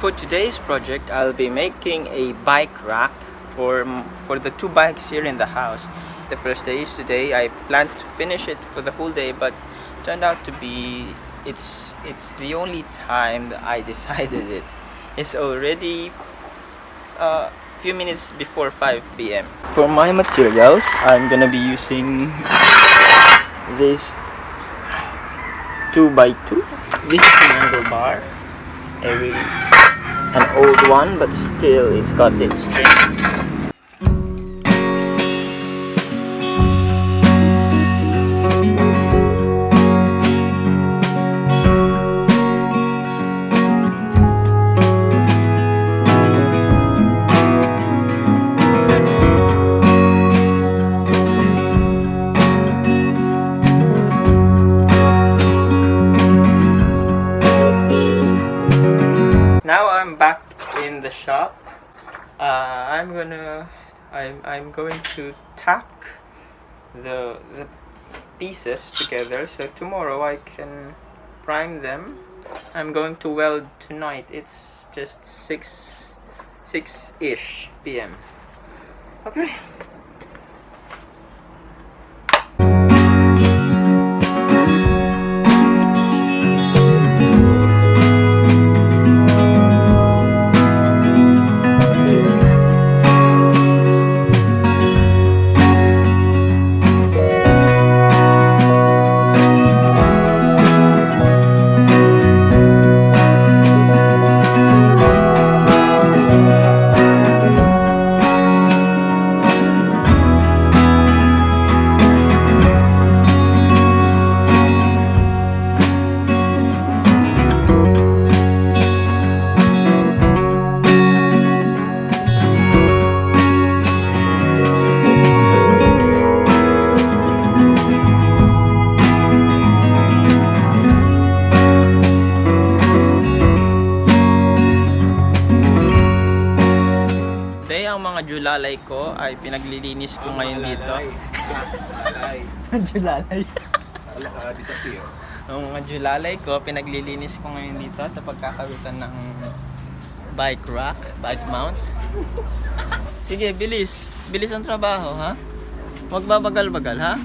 for today's project, I'll be making a bike rack for the two bikes here in the house. The first day is today. I planned to finish it for the whole day, but turned out to be it's the only time that I decided it. It's already a few minutes before 5 p.m. For my materials, I'm gonna be using this 2x2. This is an handlebar, an old one, but still it's got its strength. Now I'm back in the shop. I'm going to tack the pieces together, so tomorrow I can prime them. I'm going to weld tonight. It's just 6-ish p.m. Okay. Ang mga julalay ko ay pinaglilinis ko ngayon dito. Julalay. Disappear. Ang mga julalay ko pinaglilinis ko ngayon dito sa pagkakawitan ng bike rack, bike mount. Sige, bilis. Bilis ang trabaho, ha? Huwag babagal-bagal, ha?